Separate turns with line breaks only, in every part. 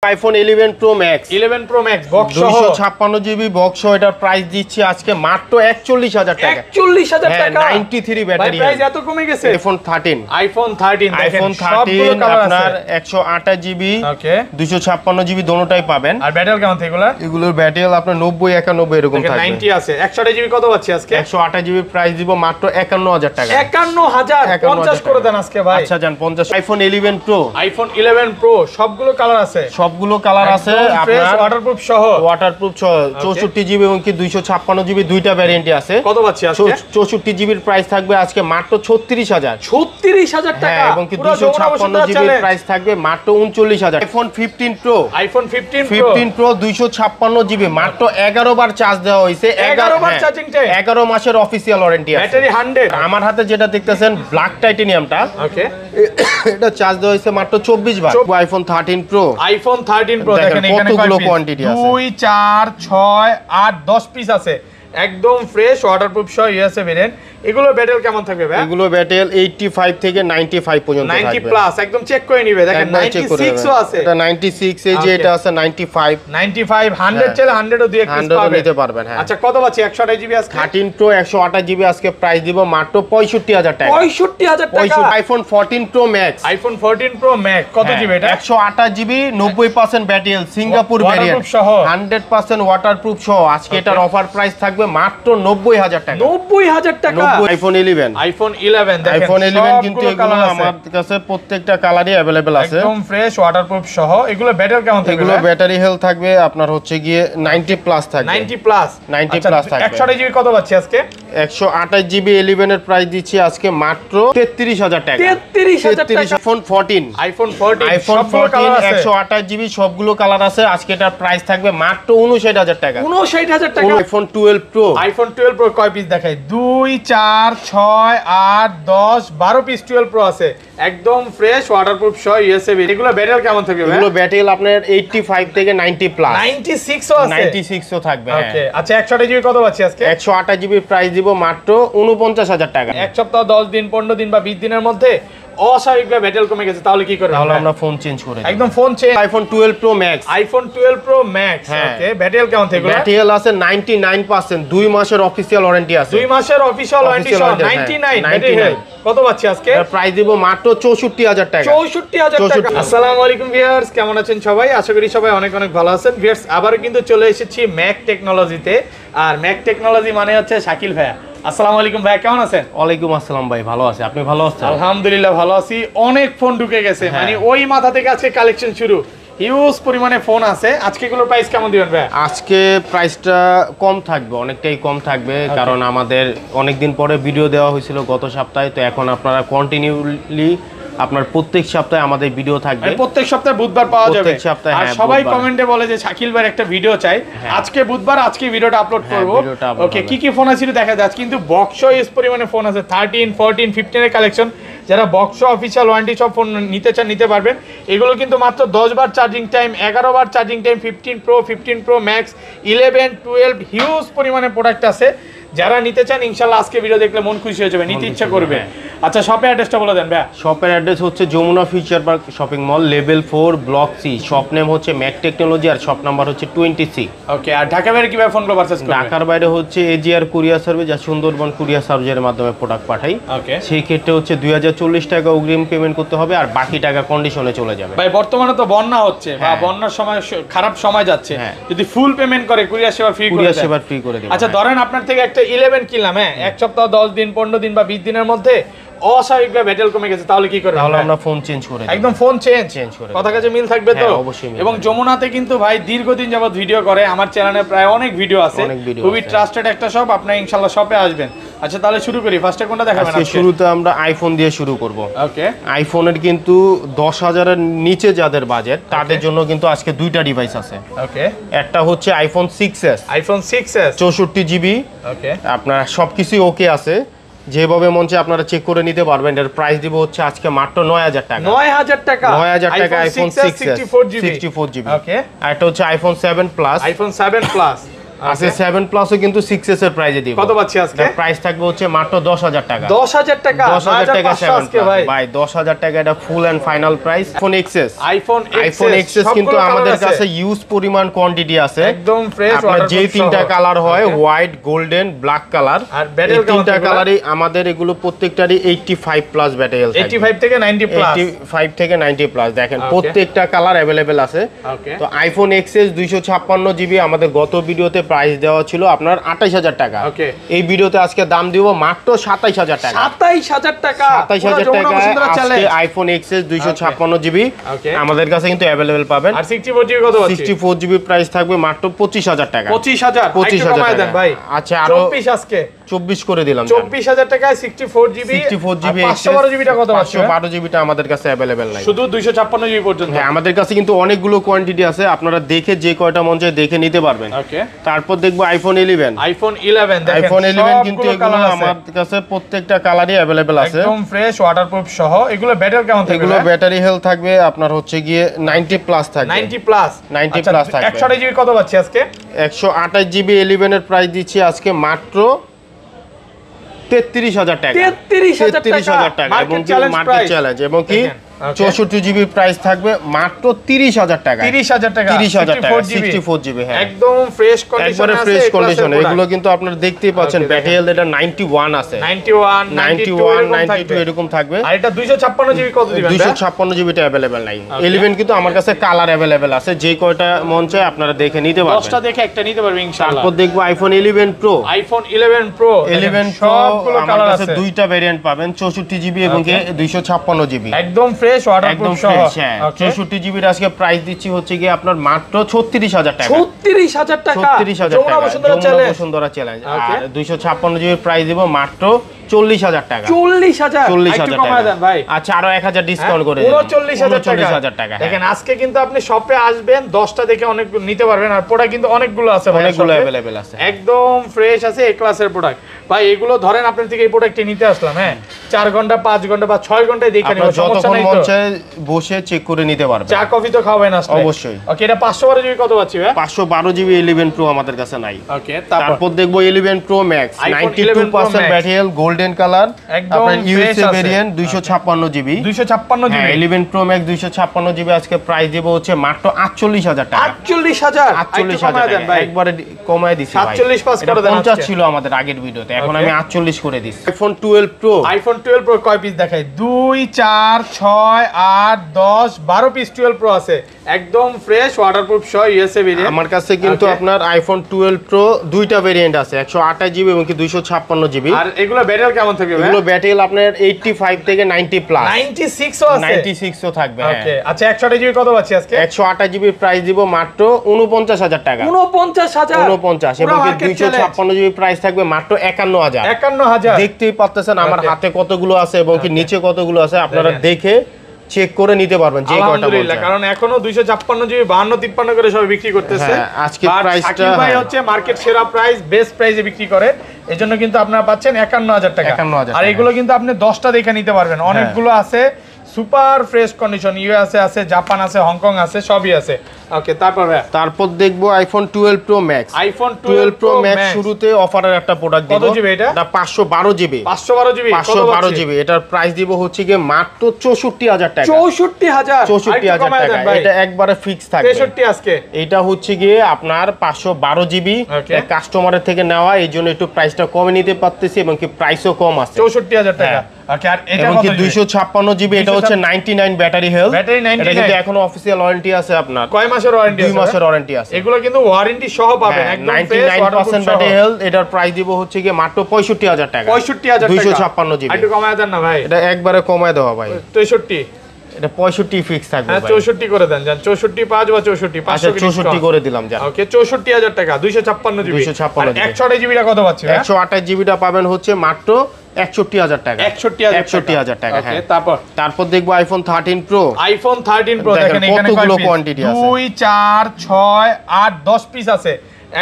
IPhone 11 pro max
11 pro max box সহ
256 GB box সহ এটার প্রাইস দিচ্ছি আজকে মাত্র 41000 টাকা।
41000 টাকা
93 ব্যাটারি।
প্রাইস এত কমে গেছে।
আইফোন 13
দেখেন সবগুলো কালার আছে।
আপনার 128 জিবি
ওকে
256 জিবি দোনোটাই পাবেন।
আর ব্যাটারি কেমন এগুলা?
এগুলোর ব্যাটারি আপনার 90 91 এরকম থাকবে।
90 আছে। 128 জিবি কত পাচ্ছি আজকে?
128 জিবি প্রাইস দিব মাত্র 51000 টাকা।
51000 50 করে দেন আজকে ভাই।
আচ্ছা জান 50। আইফোন 11 প্রো
সবগুলো কালার আছে।
সবগুলো কালার আছে আপনার
ওয়াটারপ্রুফ সহ
64 জিবি এবং কি 256 জিবি দুইটা ভ্যারিয়েন্টই আছে।
কত পাচ্ছি আজকে?
64 জিবির প্রাইস থাকবে আজকে মাত্র 36000
টাকা
এবং কি 256 জিবির প্রাইস থাকবে মাত্র 39000। আইফোন 15 প্রো 15 প্রো 256 জিবি মাত্র 11 বার চার্জ দেওয়া হইছে।
11 বার চার্জিং টাইম
11 মাসের অফিশিয়াল ওয়ারেন্টি আছে।
ব্যাটারি 100।
আমার হাতে যেটা দেখতেছেন ব্ল্যাক টাইটেনিয়ামটা,
ওকে
এটা চার্জ দেওয়া হইছে মাত্র 24 বার। আইফোন 13 প্রো
দেখেন এখানে
কতগুলো কোয়ান্টিটি আছে,
2 4 6 8 10 পিস আছে। একদম ফ্রেশ ওয়াটারপ্রুফ সহ ইউএসএ ভেরিয়েন্ট। এগুলো ব্যাটারি কেমন থাকবে ভাই?
এগুলো ব্যাটারি 85 থেকে 95 পর্যন্ত থাকবে।
90 প্লাস একদম চেক করে নিবে। দেখেন 96 ও আছে।
এটা 96 এই যে এটা আছে 95
100 চাইলে 100 ও দুই এক পিস পাবেন,
নিতে পারবেন। হ্যাঁ
আচ্ছা কত পাচ্ছি? 128 জিবি আজকে
13 প্রো 128 জিবি আজকে প্রাইস দিব মাত্র 65000 টাকা।
65000 টাকা।
আইফোন 14 প্রো ম্যাক্স
কত জিবি এটা?
128 GB 90% battery Singapore variant 100% waterproof সহ আজকে এটার অফার প্রাইস থাকবে মাত্র 90000 টাকা।
90000 টাকা।
আইফোন 11
দেখেন
আইফোন 11 কিন্তু এগুলো আমার কাছে প্রত্যেকটা কালারই अवेलेबल আছে,
একদম ফ্রেশ ওয়াটারপ্রুফ সহ। এগুলো ব্যাটারি কেমন থাকবে?
এগুলো ব্যাটারি হেলথ থাকবে আপনার হচ্ছে গিয়ে 90 প্লাস থাকবে।
90 প্লাস
থাকবে।
128 জিবি কত পাচ্ছি আজকে?
128 জিবি 11 এর প্রাইস দিচ্ছি আজকে মাত্র 33000 টাকা।
33000 টাকা।
আইফোন 14 128 জিবি সবগুলো কালার আছে আজকে এটার প্রাইস থাকবে মাত্র 59000 টাকা।
59000 টাকা।
আইফোন 12 প্রো
কয় পিস দেখাই? 2 4 6 8 10 12 পিস 12 প্রো আছে। একদম ফ্রেশ ওয়াটারপ্রুফ সহ ইউএসএ। এগুলো ব্যাটারি কেমন থাকবে ভাই?
এগুলো ব্যাটারি আপনার 85 থেকে 90 প্লাস
96 ও আছে।
96 ও থাকবে।
ওকে আচ্ছা 128 জিবি কত পাচ্ছি আজকে?
128 জিবি প্রাইস দিব মাত্র 49000 টাকা।
এক সপ্তাহ 10 দিন 15 দিন বা 20 দিনের মধ্যে অস্বাভাবিকভাবে ব্যাটারি কমে গেছে, তাহলে কি করব?
তাহলে আমরা ফোন চেঞ্জ করে দেব।
একদম phone change.
IPhone 12 pro max okay
battery কেমন থাকবে?
ব্যাটারি আছে 99% 2 মাসের অফিশিয়াল ওয়ারেন্টি আছে।
2 মাসের অফিশিয়াল ওয়ারেন্টি সহ 99 ব্যাটারি। কত পাচ্ছি আজকে?
প্রাইস দিব মাত্র 64000 টাকা।
64000 টাকা। আসসালামু আলাইকুম ভিউয়ার্স, কেমন আছেন সবাই? আশা করি সবাই অনেক অনেক ভালো আছেন। ভিউয়ার্স আবারো কিন্তু চলে এসেছি ম্যাক টেকনোলজিতে। আর ম্যাক টেকনোলজি মানে হচ্ছে শাকিল ভাইয়া। আসসালামু আলাইকুম ভাই, কেমন আছেন?
ওয়ালাইকুম আসসালাম ভাই, ভালো আছি। আপনি ভালো আছেন?
আলহামদুলিল্লাহ ভালো আছি। অনেক ফোন ঢুকে গেছে, মানে ওই মাথা থেকে আজকে কালেকশন শুরু। হিউজ পরিমাণে ফোন আছে। আজকে এগুলোর প্রাইস কেমন দিবেন ভাই?
আজকে প্রাইসটা কম থাকবে, অনেকটাই কম থাকবে, কারণ আমাদের অনেকদিন পরে ভিডিও দেওয়া হয়েছিল গত সপ্তাহে। তো এখন আপনারা কন্টিনিউলি আপনার প্রত্যেক সপ্তাহে আমাদের ভিডিও থাকবে।
প্রত্যেক সপ্তাহে বুধবার পাওয়া যাবে। আর সবাই কমেন্টে বলে যে শাকিল ভাইয়ের একটা ভিডিও চাই। আজকে বুধবার, আজকে ভিডিওটা আপলোড করব। ওকে কি কি ফোন আছে দেখা যাচ্ছে, কিন্তু বক্স ইউজ পরিমাণে ফোন আছে। 13 14 15 এর কালেকশন। যারা বক্স অফিশিয়াল ওয়ারেন্টি সব ফোন নিতে চান নিতে পারবেন। এগুলো কিন্তু মাত্র 10 বার চার্জিং টাইম, 11 বার charging time. 15 pro max 11 12 huge পরিমাণে প্রোডাক্ট আছে। যারা নিতে চান ইনশাআল্লাহ আজকে ভিডিও দেখলে মন খুশি হয়ে যাবে, নিতে ইচ্ছা করবে। আচ্ছা শপের অ্যাড্রেসটা বলে দেন ভাই।
শপের অ্যাড্রেস হচ্ছে Jamuna future park shopping mall, level 4 block C. Shop name হচ্ছে ম্যাক টেকনোলজি আর শপ নাম্বার হচ্ছে 20C।
ওকে আর ঢাকা বাইরে কিভাবে ফোনগুলো পারচেজ করবে?
ঢাকার বাইরে হচ্ছে এজিআর কুরিয়ার সার্ভিস, যা সুন্দরবন কুরিয়ার সার্ভিসের মাধ্যমে প্রোডাক্ট পাঠাই।
ওকে
সেই ক্ষেত্রে হচ্ছে 2040 টাকা অগ্রিম পেমেন্ট করতে হবে, আর বাকি টাকা কন্ডিশনে চলে যাবে।
ভাই বর্তমানে তো বন্যা হচ্ছে বা বন্যার সময় খারাপ সময় যাচ্ছে, যদি ফুল পেমেন্ট করে কুরিয়ার সেবা ফ্রি করে দেব। আচ্ছা ধরেন আপনার থেকে একটা 11 কিনলাম, এক সপ্তাহ 10 দিন 15 দিন বা 20 দিনের মধ্যে অস্বাভাবিকভাবে ব্যাটারি কমে গেছে, তাহলে কি করবে?
তাহলে আমরা ফোন চেঞ্জ করে দেব।
একদম ফোন চেঞ্জ করে কথা কাছে মিল থাকবে তো?
অবশ্যই।
এবং যমুনাতে কিন্তু ভাই দীর্ঘদিন যাবত ভিডিও করে, আমার চ্যানেলে প্রায় অনেক ভিডিও আছে, খুবই ট্রাস্টেড একটা শপ। আপনারা ইনশাআল্লাহ শপে আসবেন। আচ্ছা তাহলে শুরু করি, ফার্স্টে কোনটা দেখাবেন আজকে?
শুরুতে আমরা আইফোন দিয়ে শুরু করব।
ওকে
আইফোনের কিন্তু 10000 এর নিচে যাদের বাজেট তাদের জন্য কিন্তু আজকে দুইটা ডিভাইস আছে।
ওকে
একটা হচ্ছে আইফোন 6s 64 জিবি।
ওকে
আপনার সবকিছু ওকে আছে, যেভাবে মন চায় আপনারা চেক করে নিতে পারবেন। এর প্রাইস দিব হচ্ছে আজকে মাত্র 9000 টাকা।
9000 টাকা
আইফোন 6s 64 জিবি।
ওকে
আর এটা হচ্ছে আইফোন 7 প্লাস।
আইফোন 7 প্লাস
আছে 7 প্লাসও কিন্তু 6s এর প্রাইসে দিব।
কত পাচ্ছি আজকে?
প্রাইস থাকবে হচ্ছে মাত্র 10000 টাকা।
10000 টাকা
10000 টাকা 7 প্লাস ভাই 10000 টাকা এটা full and final price. IPhone XS কিন্তু আমাদের কাছে ইউজ পরিমাণ কোয়ান্টিটি আছে,
একদম ফ্রেশ।
আপনার যে তিনটা কালার হয় হোয়াইট, গোল্ডেন, ব্ল্যাক কালার,
আর ব্যাটেল
তিনটা কালারই আমাদের এগুলো প্রত্যেকটারই 85 প্লাস ব্যাটেল থাকে।
85 থেকে 90 প্লাস,
85 থেকে 90 প্লাস দেখেন প্রত্যেকটা কালার अवेलेबल আছে। তো আইফোন এক্সএস 256 জিবি আমাদের গত ভিডিওতে প্রাইস দেওয়া ছিল আপনার 28000 টাকা। এই ভিডিওতে আজকে দাম দিব মাত্র 27000 টাকা।
27000 টাকা
27000 টাকা আজকে আইফোন এক্সএস 256 জিবি আমাদের কাছে কিন্তু अवेलेबल পাবেন।
আর 64 জিবি কত আছে?
64 জিবি প্রাইস থাকবে মাত্র 25000 টাকা।
25000 টাকা ভাই।
আচ্ছা আরো
24 আজকে
24 করে দিলাম।
24000 টাকায় 64 জিবি 512 জিবিটা কত আছে?
512 জিবিটা আমাদের কাছে अवेलेबल নাই,
শুধু 256 জিবি পর্যন্ত।
হ্যাঁ আমাদের কাছে কিন্তু অনেকগুলো কোয়ান্টিটি আছে, আপনারা দেখে যে কয়টা মন চায় দেখে নিতে পারবেন।
ওকে
তারপর দেখবো আইফোন 11।
আইফোন 11 দেখেন,
আইফোন 11 কিন্তু এগুলো আমাদের কাছে প্রত্যেকটা কালারই अवेलेबल আছে,
একদম ফ্রেশ ওয়াটারপ্রুফ সহ। এগুলো ব্যাটারি কেমন থাকবে?
এগুলো ব্যাটারি হেলথ থাকবে আপনার হচ্ছে গিয়ে 90 প্লাস থাকবে।
90 প্লাস
90 প্লাস থাকবে।
128 জিবি কত পাচ্ছি আজকে?
128 জিবি 11 এর প্রাইস দিচ্ছি আজকে মাত্র 33000 টাকা।
33000
টাকা এবং মার্কেট চ্যালেঞ্জ এবং কি 64 জিবি প্রাইস থাকবে মাত্র 30000 টাকা।
30000 টাকা
64 জিবি হ্যাঁ
একদম ফ্রেশ কন্ডিশনে আছে।
ফ্রেশ কন্ডিশনে এগুলো কিন্তু আপনারা দেখতেই পাচ্ছেন ব্যাটারি হেলথ এটা 91 আছে,
91
92 এরকম থাকবে।
আর এটা 256 জিবি কত দিবেন?
256 জিবিটা अवेलेबल নাই। 11 কিন্তু আমার কাছে কালার अवेलेबल আছে, যে কয়টা মন চায় আপনারা দেখে নিতে পারবেন।
10টা দেখে একটা নিতে পারবেন ইনশাআল্লাহ।
তারপর দেখবো আইফোন 11 প্রো।
আইফোন 11 প্রো
সবগুলো কালার আছে, দুইটা ভেরিয়েন্ট পাবেন 64 জিবি এবং 256 জিবি
একদম ফ্রেশ ওয়াটারপ্রুফ সহ।
64 জিবির আজকে প্রাইস দিচ্ছি হচ্ছে কি আপনার মাত্র 36000 টাকা।
36000 টাকা
36000 টাকা বসুন্ধরা চ্যালেঞ্জ। আর 256 জিবির প্রাইস দিব মাত্র 40000 টাকা।
40000 কমায় দেন ভাই।
আচ্ছা আরো 1000 ডিসকাউন্ট করে দেন,
49000 টাকা। দেখেন আজকে কিন্তু আপনি শপে আসবেন 10টা দেখে অনেক নিতে পারবেন। আর প্রোডাক্ট কিন্তু অনেকগুলো আছে ভাই,
অনেকগুলো अवेलेबल আছে,
একদম ফ্রেশ আছে, এ ক্লাসের প্রোডাক্ট ভাই। এগুলো ধরেন আপনার থেকে এই প্রোডাক্টটি নিতে আসলাম, হ্যাঁ 4 ঘন্টা 5 ঘন্টা বা 6 ঘন্টায় দেখে নিব, সমস্যা নাই তো।
বসে চেক করে নিতে পারবেন,
চা কফি তো খাওয়াবেন আসলে
অবশ্যই।
ওকে এটা 512 জিবি কত পাচ্ছি ভাই?
512 জিবি 11 প্রো আমাদের কাছে নাই।
ওকে
তারপর দেখবো 11 pro max 92% battery health, golden colour, আপনার USA variant 256 GB
256 GB
11 pro max 256 GB আজকে প্রাইস দেব হচ্ছে মাত্র 48000 টাকা।
48000
ভাই একবারে কমায় দিছি ভাই,
47 পাস করে দেন।
50 ছিল আমাদের আগের ভিডিওতে, এখন আমি 48 করে দিছি। IPhone 12 pro.
আইফোন 12 প্রো কয় পিস দেখাই? 2 4 6 8 10 12 পিস 12 প্রো আছে, একদম ফ্রেশ ওয়াটারপ্রুফ সহ ইউএসএ ভেরিয়েন্ট।
আমার কাছে কিন্তু আপনার আইফোন 12 প্রো দুইটা ভেরিয়েন্ট আছে, 128 জিবি এবং 256 জিবি।
আর এগুলো ব্যাটারি কেমন থাকবে ভাই?
এগুলো ব্যাটারি আপনার 85 থেকে 90 প্লাস,
96 ও আছে,
96 ও থাকবে।
ওকে আচ্ছা 128 জিবি কত পাচ্ছি আজকে?
128 জিবি প্রাইস দিব মাত্র 49000 টাকা। 49 এবং 256 জিবি প্রাইস থাকবে মাত্র 51000। দেখতেই পাচ্ছেন আমার হাতে কতগুলো আছে এবং কি নিচে কতগুলো আছে, আপনারা দেখে চেক করে নিতে পারবেন যে কয়টা বলছেন,
কারণ এখনো 256 জিবি 52 53 করে সব বিক্রি করতেছে।
আজকে প্রাইসটা
শাকিল ভাই হচ্ছে মার্কেট সেরা প্রাইস, বেস্ট প্রাইসে বিক্রি করে, এজন্য কিন্তু আপনারা পাচ্ছেন 51000 টাকা। আর এগুলো কিন্তু আপনি 10টা দেখে নিতে পারবেন, অনেকগুলো আছে, সুপার ফ্রেশ কন্ডিশন, ইউএসএ আছে, জাপান আছে, হংকং আছে, সবই আছে। ওকে তারপর
দেখবো iPhone 12 pro max.
IPhone 12 pro max
শুরুতে অফারের একটা প্রোডাক্ট দিব।
কত জিবি এটা?
512 জিবি
512
জিবি এটার প্রাইস দিব হচ্ছে কি মাত্র 64000 টাকা।
64000
টাকা, এটা একবারে ফিক্স থাকবে।
63 আজকে
এটা হচ্ছে গিয়ে আপনার 512 জিবি কাস্টমারের থেকে নেওয়া, এইজন্য একটু প্রাইসটা কমে নিতে পারতেছি এবং কি প্রাইসও কম আছে,
64000 টাকা। ওকে আর এটা
কত? 256 জিবি, এটা হচ্ছে 99 ব্যাটারি হেলথ। এটা কিন্তু এখনো অফিশিয়াল ওয়ারেন্টি আছে আপনার।
কয় মাসের ওয়ারেন্টি আছে?
2 মাসের ওয়ারেন্টি আছে।
এগুলো কিন্তু ওয়ারেন্টি সহ পাবেন, একদম ফ্রেশ
99% ব্যাটারি হেলথ। এটার প্রাইস দিব হচ্ছে কি মাত্র 65000 টাকা।
65000 টাকা
256 জিবি।
একটু কমায় দেন না ভাই,
এটা একবারে কমায় দেওয়া ভাই।
63
এটা 65 ফিক্স থাকবে ভাই।
64 করে দেন, জান 64 5 বা 64
আচ্ছা 64 করে দিলাম জান।
ওকে 64000 টাকা 256 জিবি।
256 জিবি।
128 জিবিটা কত পাচ্ছি?
128 জিবিটা পাবেন হচ্ছে মাত্র 61000 টাকা।
61000
টাকা।
হ্যাঁ তারপর
দেখবো আইফোন 13 প্রো।
আইফোন 13 প্রো দেখেন এখানে
কতগুলো কোয়ান্টিটি আছে,
2 4 6 8 10 পিস আছে,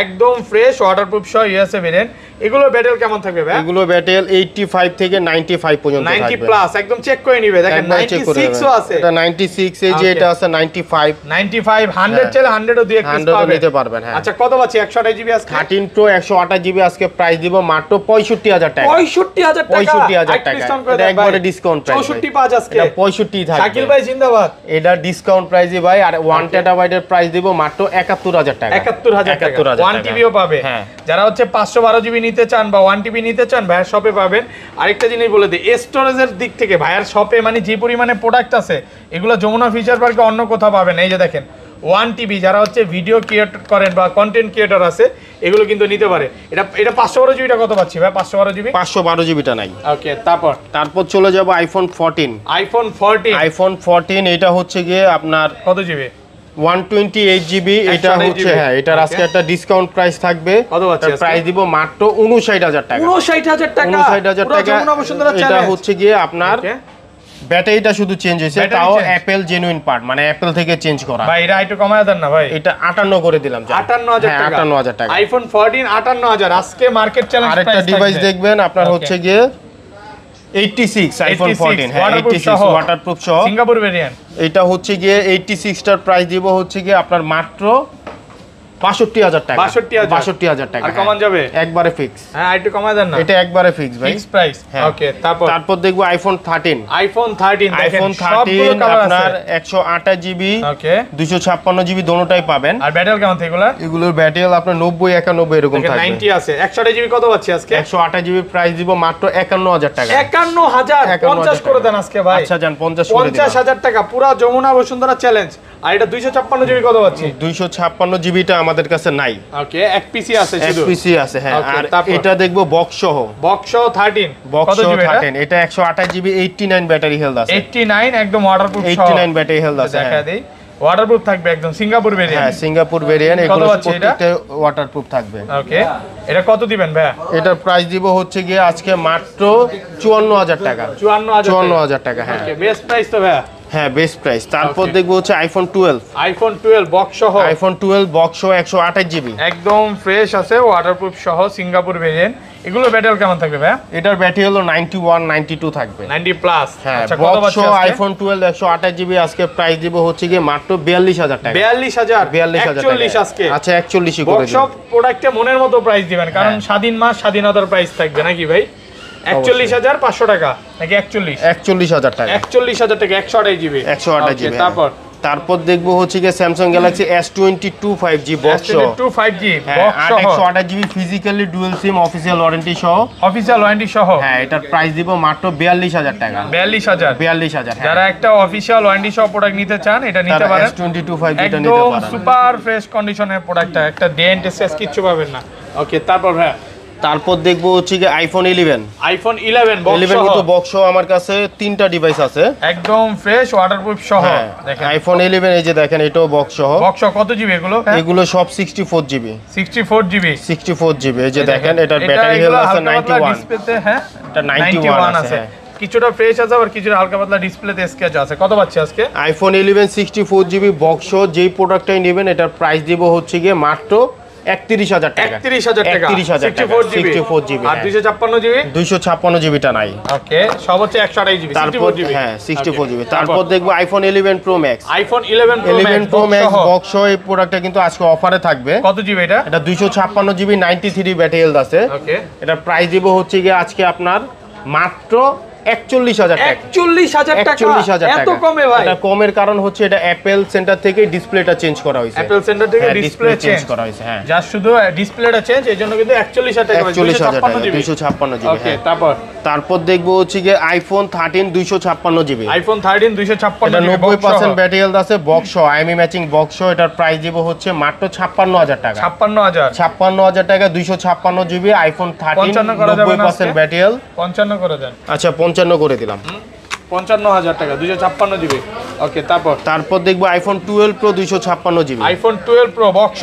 একদম ফ্রেশ ওয়াটারপ্রুফ সহ ইউএসএ ভেরিয়েন্ট। এগুলো ব্যাটেল কেমন থাকবে ভাই?
এগুলো ব্যাটেল 85 থেকে 95 পর্যন্ত থাকবে।
90 প্লাস একদম চেক করে নিবে। দেখেন 96 ও আছে।
এটা 96 এই যে এটা আছে 95
100 চাইলে 100 ও দুই এক পিস পাবেন।
নিতে পারবেন। হ্যাঁ
আচ্ছা কত পাচ্ছি 128 জিবি আজকে?
13 Pro 128 জিবি আজকে প্রাইস দিব মাত্র 65000 টাকা।
65000 টাকা।
65000 টাকা। এটা একবারে ডিসকাউন্ট প্রাইস।
64 পাঁচ আজকে।
এটা 65 থাকবে।
শাকিল ভাই জিন্দাবাদ।
এটা ডিসকাউন্ট প্রাইসে ভাই। আর 1 টেরাবাইটের প্রাইস দিব মাত্র 71000 টাকা।
71000 টাকা। 1 টিবিও পাবে। যারা হচ্ছে 512 জিবি নিতে চান বা 1 টিবি নিতে চান ভাইয়ার শপে পাবেন। আরেকটা জিনিস বলে দিই, স্টোরেজের দিক থেকে ভাইয়ার শপে মানে যে পরিমাণে প্রোডাক্ট আছে এগুলো যমুনা ফিচার পার্কে অন্য কোথাও পাবেন। এই যে দেখেন 1 টিবি যারা হচ্ছে ভিডিও ক্রিয়েট করেন বা কন্টেন্ট ক্রিয়েটর আছে এগুলো কিন্তু নিতে পারে। এটা 512 জিবিটা কত পাচ্ছি ভাই? 512 জিবি
512 জিবিটা নাই।
ওকে তারপর
চলে যাব আইফোন 14।
আইফোন 14
এটা হচ্ছে গিয়ে আপনার
কত জিবি?
128 জিবি। এটা হচ্ছে হ্যাঁ এটার আজকে একটা ডিসকাউন্ট প্রাইস থাকবে।
কত পাচ্ছি আজকে?
প্রাইস দিব মাত্র 59000 টাকা।
59000 টাকা।
59000 টাকা। এটা হচ্ছে গিয়ে আপনার ব্যাটারিটা শুধু চেঞ্জ হয়েছে, তাও অ্যাপল জেনুইন পার্ট, মানে অ্যাপল থেকে চেঞ্জ করা।
ভাই এটা একটু কমায় দেন না ভাই।
এটা 58 করে দিলাম।
58000 টাকা।
58000 টাকা।
আইফোন 14 58000 আজকে মার্কেট চ্যালেঞ্জ প্রাইস।
আরেকটা ডিভাইস দেখবেন আপনার হচ্ছে গিয়ে 86 আইফোন 14। হ্যাঁ 86 ওয়াটারপ্রুফ সহ
সিঙ্গাপুর ভেরিয়েন্ট।
এটা হচ্ছে গিয়ে 86 টার প্রাইস দিব হচ্ছে গিয়ে আপনার মাত্র 62000 টাকা। 62000 টাকা।
আর কমান যাবে?
একবারে ফিক্স।
হ্যাঁ একটু কমায় দেন না।
এটা একবারে ফিক্স ভাই।
Fix price. ওকে
তারপর দেখবো আইফোন 13।
আইফোন 13 দেখেন
আইফোন 13 আপনার 128 জিবি
ওকে
256 জিবি দোনোটাই পাবেন।
আর ব্যাটারি কেমন থাকে
এগুলোর ব্যাটারি আপনার 90 91 এরকম থাকবে।
90 আছে। 128 জিবি কত পাচ্ছি আজকে?
128 জিবি প্রাইস দিব মাত্র 51000 টাকা।
51000 50 করে দেন আজকে ভাই।
আচ্ছা জান 50 করে দিন।
50000 টাকা পুরো যমুনা বসুন্ধরা চ্যালেঞ্জ। আর এটা 256 জিবি কত পাচ্ছি?
256 জিবিটা আমাদের কাছে নাই।
ওকে এক পিসি আছে শুধু।
এক পিসি আছে হ্যাঁ। আর এটা দেখবো বক্স সহ।
বক্স সহ 13
বক্স সহ 13 এটা 128 জিবি 89 ব্যাটারি হেলথ আছে।
89 একদম ওয়াটারপ্রুফ সহ।
89 ব্যাটারি হেলথ আছে।
দেখা দেই ওয়াটারপ্রুফ থাকবে একদম সিঙ্গাপুর ভেরিয়েন্ট।
হ্যাঁ সিঙ্গাপুর ভেরিয়েন্ট। এগুলো প্রত্যেকটা ওয়াটারপ্রুফ থাকবে।
ওকে এটা কত দিবেন ভাই?
এটার প্রাইস দিব হচ্ছে গিয়ে আজকে মাত্র 54000 টাকা। 54000 টাকা। হ্যাঁ
ওকে বেস্ট প্রাইস তো ভাই।
হ্যাঁ বেস্ট প্রাইস। তারপর দেখবো হচ্ছে আইফোন 12।
আইফোন 12 বক্স সহ।
আইফোন 12 বক্স সহ 128 জিবি
একদম ফ্রেশ আছে ওয়াটারপ্রুফ সহ সিঙ্গাপুর ভেরিয়েন্ট। এগুলো ব্যাটারি কেমন থাকবে ভাই?
এটার ব্যাটারি হলো 91 92 থাকবে।
90 প্লাস।
হ্যাঁ বক্স সহ আইফোন 12 128 জিবি আজকে প্রাইস দিব হচ্ছে গিয়ে মাত্র 42000 টাকা।
42000 41 আজকে।
আচ্ছা 41 করে দিন।
সব প্রোডাক্টে মনের মতো প্রাইস দিবেন কারণ স্বাধীন মাস স্বাধীনতার প্রাইস থাকবে নাকি ভাই? 41500 টাকা নাকি
41000 টাকা।
41000 টাকা 128 জিবি।
128 জিবি। তারপর দেখবো হচ্ছে গিয়ে Samsung Galaxy S22 5G box সহ।
S22 5G বক্স সহ
128 GB physically dual SIM official warranty সহ।
অফিশিয়াল ওয়ারেন্টি সহ।
হ্যাঁ এটার প্রাইস দিব মাত্র 42000 টাকা।
42000 যারা একটা অফিশিয়াল ওয়ারেন্টি সহ প্রোডাক্ট নিতে চান এটা নিতে পারেন।
S22 5G এটা নিতে পারেন।
একদম সুপার ফ্রেশ কন্ডিশনের প্রোডাক্টটা একটা ডেন্ট স্ক্র্যাচ কিচ্ছু পাবেন না। ওকে তারপর
দেখবো হচ্ছে কি আইফোন 11।
আইফোন 11
বক্স সহ আমার কাছে 3টা ডিভাইস আছে
একদম ফ্রেশ ওয়াটারপ্রুফ সহ।
দেখেন আইফোন 11 এই যে দেখেন এটাও বক্স সহ।
কত জিবি এগুলো?
এগুলো সব 64 জিবি।
64 জিবি
এই যে দেখেন এটার ব্যাটারি হেলথ আছে 91।
ডিসপ্লেতে হ্যাঁ
এটা 91 আছে।
কিছুটা ফ্রেশ আছে আর কিছুটা হালকা পাতলা ডিসপ্লেতে স্ক্র্যাচ আছে। কত পাচ্ছি আজকে?
আইফোন 11 64 জিবি বক্স সহ যেই প্রোডাক্টটাই নেবেন এটার প্রাইস দিব হচ্ছে গিয়ে মাত্র 31000 টাকা।
31000 টাকা
64 জিবি।
আর 256 জিবি?
256 জিবিটা নাই।
ওকে সব হচ্ছে 128 জিবি 64 জিবি।
হ্যাঁ 64 জিবি। তারপর দেখবো iPhone 11 pro max.
IPhone 11
pro max box সহ এই প্রোডাক্টটা কিন্তু আজকে অফারে থাকবে।
কত জিবি এটা?
এটা 256 জিবি 93 ব্যাটারি হেলথ আছে।
ওকে এটার
প্রাইস দিব হচ্ছে গিয়ে আজকে আপনার মাত্র 41000 টাকা।
41000 টাকা এত কমে ভাই?
এটা কমের কারণ হচ্ছে এটা অ্যাপল সেন্টার থেকে ডিসপ্লেটা চেঞ্জ করা হয়েছে।
অ্যাপল সেন্টার থেকে ডিসপ্লে চেঞ্জ
করা হয়েছে। হ্যাঁ
জাস্ট শুধু ডিসপ্লেটা চেঞ্জ এজন্য কিন্তু 41000 টাকা
256 জিবি।
ওকে
তারপর দেখবো হচ্ছে গিয়ে আইফোন 13 256 জিবি।
আইফোন 13 256
এটা 90% ব্যাটারি হেলথ আছে বক্স সহ আইএমই ম্যাচিং বক্স সহ। এটার প্রাইস দিব হচ্ছে মাত্র 56000 টাকা। 56000 টাকা 256 জিবি আইফোন 13 90% ব্যাটারি হেলথ।
55 করে দেন।
আচ্ছা 55 করে দিলাম।
55,000 টাকা 256 জিবি। ওকে, তারপর
দেখবো iPhone 12 pro 256 GB.
IPhone 12 pro box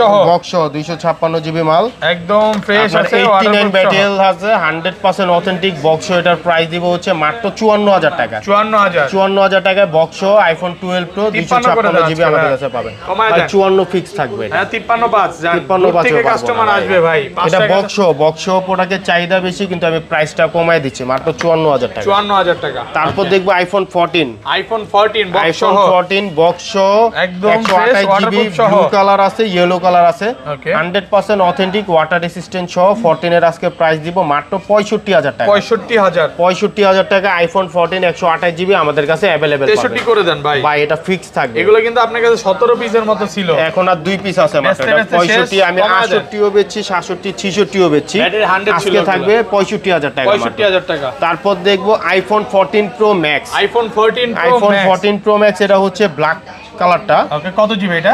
সহ
256 জিবি মাল,
একদম ফ্রেশ আছে,
89 ব্যাটারি আছে, 100% অথেন্টিক বক্স। এটার প্রাইস দিব হচ্ছে মাত্র 54,000 টাকা। 54,000 টাকায় বক্স আইফোন 12 প্রো 256 জিবি আমাদের কাছে পাবেন। ভাই 54 ফিক্স থাকবে।
হ্যাঁ 53.5 জান 53 থেকে কাস্টমার আসবে ভাই।
এটা বক্স প্রোডাক্টের চাহিদা বেশি, কিন্তু আমি প্রাইসটা কমায় দিচ্ছি মাত্র 54,000 টাকা।
54,000 টাকা।
তারপর দেখবো আইফোন 14 বক্স
একদম
128 জিবি, ব্লু কালার আছে, ইয়েলো কালার আছে, 100% অথেন্টিক ওয়াটার রেসিস্ট্যান্ট সহ 14 এর আজকে প্রাইস দিব মাত্র 65,000 টাকা। 65,000 টাকা আইফোন 14 128 জিবি আমাদের কাছে अवेलेबल পাবেন।
63 করে দেন ভাই।
ভাই এটা ফিক্স থাকবে।
এগুলো কিন্তু আপনার কাছে 17 পিসের মতো ছিল,
এখন আর 2 পিস আছে মাত্র। এটা 65, আমি 68ও বেচছি, 67 66ও বেচছি। আজকে থাকবে 65,000 টাকা।
65,000 টাকা।
তারপর দেখবো iPhone 14 pro max.
IPhone
14 pro max, এটা হচ্ছে ব্ল্যাক কালারটা।
ওকে, কত জিবি এটা?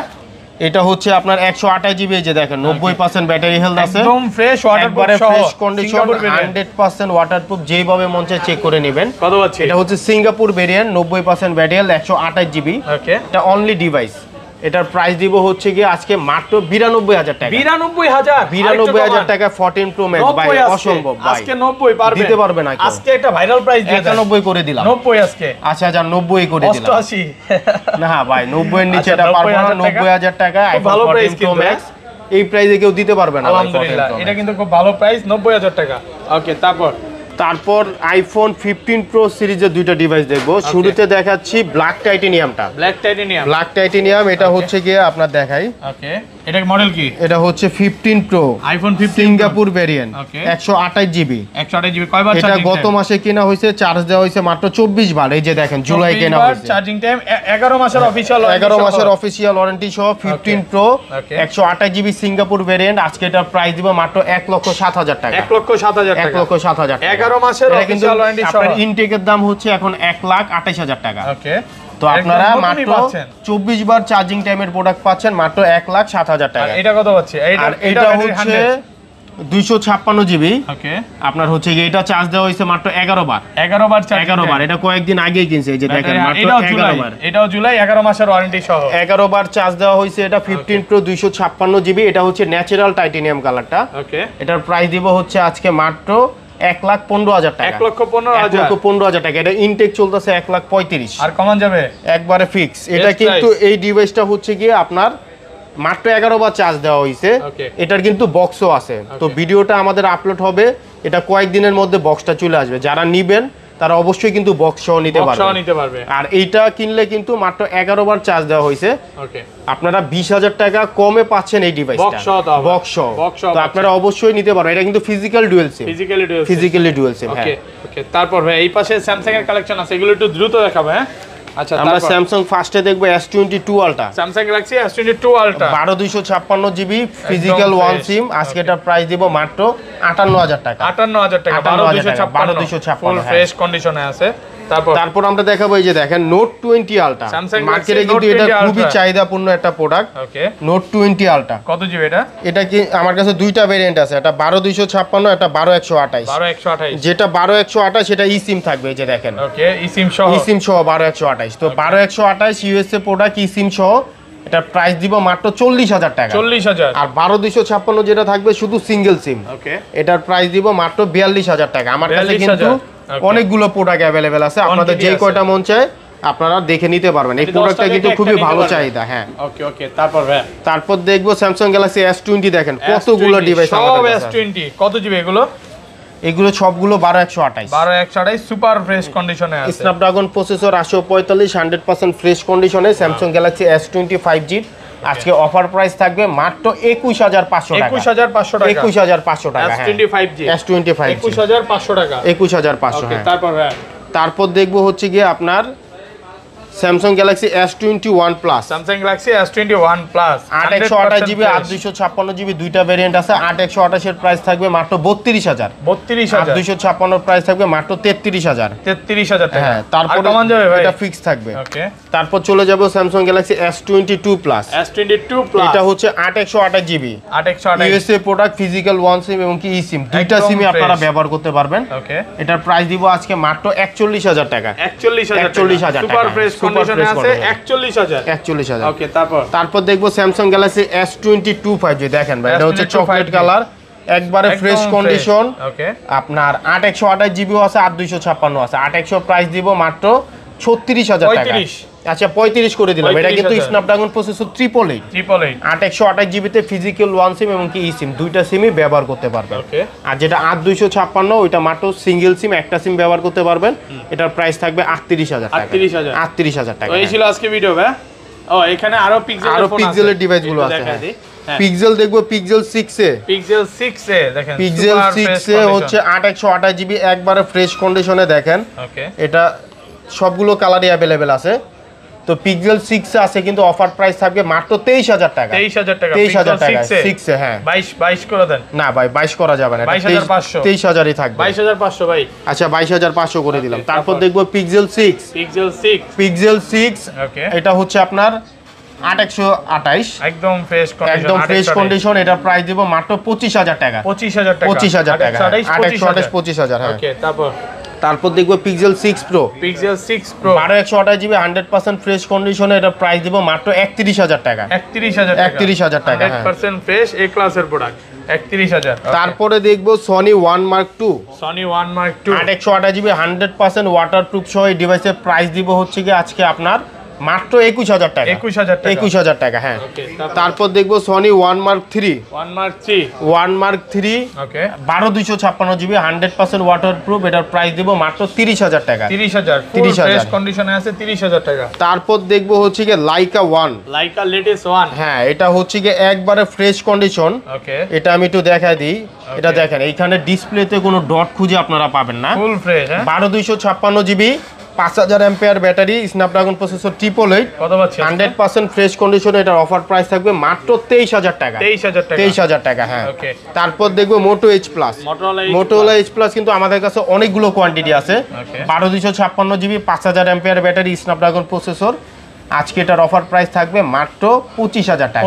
এটা হচ্ছে আপনার 128 জিবি, এই যে দেখেন 90% ব্যাটারি হেলথ আছে,
একদম ফ্রেশ ওয়াটারপ্রুফ সহ,
ফ্রেশ কন্ডিশন, 100% ওয়াটারপ্রুফ, যেভাবে মন চায় চেক করে নেবেন।
কত পাচ্ছি?
এটা হচ্ছে Singapore variant, 90% battery health, 128 GB.
Okay,
এটা অনলি ডিভাইস। এটার প্রাইস দিব হচ্ছে কি আজকে মাত্র 92,000 টাকা। 92,000 টাকা 14 প্রো ম্যাক্স। ভাই অসম্ভব ভাই,
আজকে 90 পারবে
দিতে পারবে না।
আজকে একটা ভাইরাল প্রাইস দিয়ে
91 করে দিলাম।
90 আজকে।
আচ্ছা যা 90 করে দিলাম।
88
না ভাই 90 এর নিচে এটা পারবো না। 90,000 টাকা আইফোন 14 প্রো ম্যাক্স, এই প্রাইসে কেউ দিতে পারবে না।
আলহামদুলিল্লাহ, এটা কিন্তু খুব ভালো প্রাইস, 90,000 টাকা। ওকে,
তারপর আইফোন 15 প্রো সিরিজের দুইটা ডিভাইস দেখবো। শুরুতে দেখাচ্ছি ব্ল্যাক টাইটেনিয়ামটা। ব্ল্যাক টাইটেনিয়াম এটা হচ্ছে গিয়ে আপনার দেখাই।
ওকে, এটা মডেল কি?
এটা হচ্ছে 15 pro
iPhone 15
Singapore variant, 128 GB.
128 GB কয়বার
এটা গত মাসে কেনা হয়েছে, চার্জ দেওয়া হয়েছে মাত্র 24 বার। এই যে দেখেন জুলাই কেনা হয়েছে।
চার্জিং টাইম 11 মাসের অফিশিয়াল
11 মাসের অফিশিয়াল ওয়ারেন্টি সহ 15 প্রো 128 জিবি সিঙ্গাপুর ভেরিয়েন্ট। আজকে এটা প্রাইস দিব মাত্র 1,07,000 টাকা।
1,07,000 টাকা।
1,07,000 টাকা।
11 মাসের অফিশিয়াল ওয়ারেন্টি সহ।
আপনার ইনটেকের দাম হচ্ছে এখন 1,28,000 টাকা।
ওকে,
তো আপনারা মাত্র 24 বার চার্জিং টাইমের প্রোডাক্ট পাচ্ছেন মাত্র 1,07,000 টাকা।
এটা কত পাচ্ছে?
এটা হচ্ছে 256 জিবি।
ওকে,
আপনার হচ্ছে এটা চার্জ দেওয়া হয়েছে মাত্র 11 বার।
11
বার। এটা কয়েকদিন আগেই কিনছে, এই যে দেখেন মাত্র 11 বার।
এটাও জুলাই 11 মাসের ওয়ারেন্টি সহ
11 বার চার্জ দেওয়া হয়েছে। এটা 15 প্রো 256 জিবি। এটা হচ্ছে ন্যাচারাল টাইটেনিয়াম কালারটা।
ওকে,
এটার প্রাইস দিব হচ্ছে আজকে মাত্র 1,15,000 টাকা।
1,15,000
টাকা। এটা ইনটেক চলতেছে 1,35,000।
আর কমান যাবে
একবারে ফিক্স। এটা কিন্তু এই ডিভাইসটা হচ্ছে গিয়ে আপনার মাত্র 11 বার চার্জ দেওয়া হয়েছে। এটার কিন্তু বক্সও আছে। তো ভিডিওটা আমাদের আপলোড হবে, এটা কয়েকদিনের মধ্যে বক্সটা চলে আসবে। যারা নিবেন তারা অবশ্যই কিন্তু বক্স সহ নিতে পারবে। আর এইটা কিনলে কিন্তু মাত্র 11 বার চার্জ দেওয়া হয়েছে। আপনারা 20,000 টাকা কমে পাচ্ছেন এই ডিভাইসটা বক্স সহ। তো আপনারা অবশ্যই নিতে পারবেন। এটা কিন্তু ফিজিক্যালি ডুয়াল সিম।
ওকে, তারপর ভাই এই পাশে স্যামসাং এর কালেকশন আছে, এগুলো একটু দ্রুত দেখাবো। হ্যাঁ, আচ্ছা,
আমরা স্যামসাং ফার্স্টে দেখব S22 ultra.
Samsung Galaxy S22 ultra
12,256 GB physical one SIM. আজকে এটা প্রাইস দিব মাত্র 58,000 টাকা।
58,000 টাকা। 12,256 ফুল ফ্রেশ কন্ডিশনে আছে।
তারপর আমরা দেখাবো এই যে দেখেন নোট 20 আলট্রা। মার্কেটে কিন্তু এটা খুবই চাহিদাপূর্ণ একটা প্রোডাক্ট।
ওকে,
নোট 20 আলট্রা কত জিবি এটা? এটা কি আমার কাছে দুইটা ভেরিয়েন্ট আছে, এটা 12,256, এটা 12,128। যেটা 12,128 সেটা ই সিম থাকবে, এই যে দেখেন।
ওকে, ই সিম সহ
12,128। তো 12,128 ইউএসএ প্রোডাক্ট ই সিম সহ এটা প্রাইস দিব মাত্র 40,000 টাকা।
40,000।
আর 12,256 যেটা থাকবে শুধু সিঙ্গেল সিম,
ওকে,
এটার প্রাইস দিব মাত্র 42,000 টাকা। আমার কাছে কিন্তু অনেকগুলো প্রোডাক্ট अवेलेबल আছে, আপনাদের যে কয়টা মন চায় আপনারা দেখে নিতে পারবেন। এই প্রোডাক্টটা কিন্তু খুবই ভালো চাহিদা। হ্যাঁ,
ওকে, তারপর
দেখবো স্যামসাং গ্যালাক্সি S20। দেখেন কতগুলো ডিভাইস
সব S20। কত জিবি এগুলো?
এগুলো সবগুলো 12,128
সুপার ফ্রেশ কন্ডিশনে আছে।
স্ন্যাপড্রাগন প্রসেসর 845 100% ফ্রেশ কন্ডিশনে স্যামসাং গ্যালাক্সি S20 5G। আজকে অফার প্রাইস থাকবে মাত্র 21,500 টাকা। 21,500 টাকা।
S20 5G
21,500
টাকা।
21,500।
ওকে, তারপর
দেখবো হচ্ছে গিয়ে আপনার Samsung Galaxy S21 plus,
Samsung Galaxy S21 plus
8 128GB 8 256GB দুইটা ভেরিয়েন্ট আছে। 8 128 এর প্রাইস থাকবে মাত্র 32000,
32000।
256 প্রাইস থাকবে মাত্র 33000,
33000 টাকা।
হ্যাঁ, তারপর
কমান যাবে ভাই?
এটা ফিক্স থাকবে।
ওকে,
তারপর চলে যাব Samsung Galaxy S22 plus,
S22 plus,
এটা হচ্ছে 8 128GB
8 128
USA product, physical one SIM এবং কি ই সিম দুইটা সিমই আপনারা ব্যবহার করতে পারবেন।
ওকে,
এটার প্রাইস দিব আজকে মাত্র 41000 টাকা,
41000 টাকা, সুপার ফ্রেশ কন্ডিশনে আছে 41000।
41000।
ওকে, তারপর
দেখবো স্যামসাং গ্যালাক্সি S22 5G, দেখেন ভাই এটা হচ্ছে চকলেট কালার, একবারে ফ্রেশ কন্ডিশন।
ওকে,
আপনার 8 128GB আছে, 8 256 আছে। 8 100 প্রাইস দিব মাত্র 36000 টাকা।
35,
আচ্ছা 35 করে দিলাম। এটা কিন্তু স্ন্যাপড্রাগন প্রসেসর 888,
888
8 128GB তে ফিজিক্যাল ওয়ান সিম এবং কি ই সিম দুইটা সিমই ব্যবহার করতে পারবেন।
ওকে,
আর যেটা 8 256 ওইটা মাত্র সিঙ্গেল সিম, একটা সিম ব্যবহার করতে পারবেন। এটার প্রাইস থাকবে 38000 টাকা,
38000
টাকা।
এই ছিল আজকে ভিডিও ভাই। ও এখানে আরো
পিক্সেলের ডিভাইসগুলো আছে। পিক্সেল দেখবো পিক্সেল 6 এ,
পিক্সেল 6 এ দেখেন,
পিক্সেল 6 এ হচ্ছে 8 128GB একবারে ফ্রেশ কন্ডিশনে দেখেন।
ওকে,
এটা সবগুলো কালারই अवेलेबल আছে। তো পিক্সেল 6 এ আছে কিন্তু অফার প্রাইস থাকবে মাত্র 23000 টাকা,
23000 টাকা,
23000 টাকা 6 এ। হ্যাঁ
22 করে দেন।
না ভাই 22 করা যাবে না,
22500,
23000ই থাকবে।
22500 ভাই।
আচ্ছা 22500 করে দিলাম। তারপর দেখবো পিক্সেল 6, পিক্সেল 6
ওকে,
এটা হচ্ছে আপনার 8 128
একদম ফ্রেশ কন্ডিশন,
একদম ফ্রেশ কন্ডিশন। এটা প্রাইস দিব মাত্র 25000 টাকা,
25000 টাকা,
25000 টাকা, 8 128 25000। হ্যাঁ,
ওকে,
তারপর দেখবো pixel 6 pro,
pixel 6 pro
12 128GB 100% fresh কন্ডিশনে। এটা প্রাইস দিব মাত্র 31000 টাকা,
31000
টাকা,
100% ফ্রেশ এ ক্লাসের প্রোডাক্ট 31000।
তারপরে দেখবো Sony 1 Mark II,
Sony 1 Mark II
8 128GB 100% waterproof সহ এই ডিভাইসের প্রাইস দিব হচ্ছে কি আজকে আপনার মাত্র 21000 টাকা, 21000 টাকা। হ্যাঁ, তারপর দেখবো Sony 1 Mark III, 1 Mark III
ওকে
12 256GB 100% ওয়াটারপ্রুফ। এটার প্রাইস দিব মাত্র 30000 টাকা,
30000 ফ্রেশ কন্ডিশনে আছে 30000 টাকা।
তারপর দেখবো হচ্ছে কি লাইকা 1,
লাইকা লেটেস্ট 1।
হ্যাঁ, এটা হচ্ছে কি একবারে ফ্রেশ কন্ডিশন।
ওকে,
এটা আমি একটু দেখাই দিই। এটা দেখেন এইখানে ডিসপ্লেতে কোনো ডট খুঁজে আপনারা পাবেন না,
full fresh.
12 256GB 5000 ampere battery, Snapdragon processor 888,
কত পাচ্ছেন?
100% ফ্রেশ কন্ডিশনে। এটার অফার প্রাইস থাকবে মাত্র 23000 টাকা, 23000 টাকা। হ্যাঁ,
ওকে,
তারপর দেখবো মোটো H plus, Motorola H plus কিন্তু আমাদের কাছে অনেকগুলো কোয়ান্টিটি আছে। 12 256GB 5000 ampere battery, Snapdragon processor. আজকে এটার অফার প্রাইস থাকবে মাত্র 25000 টাকা।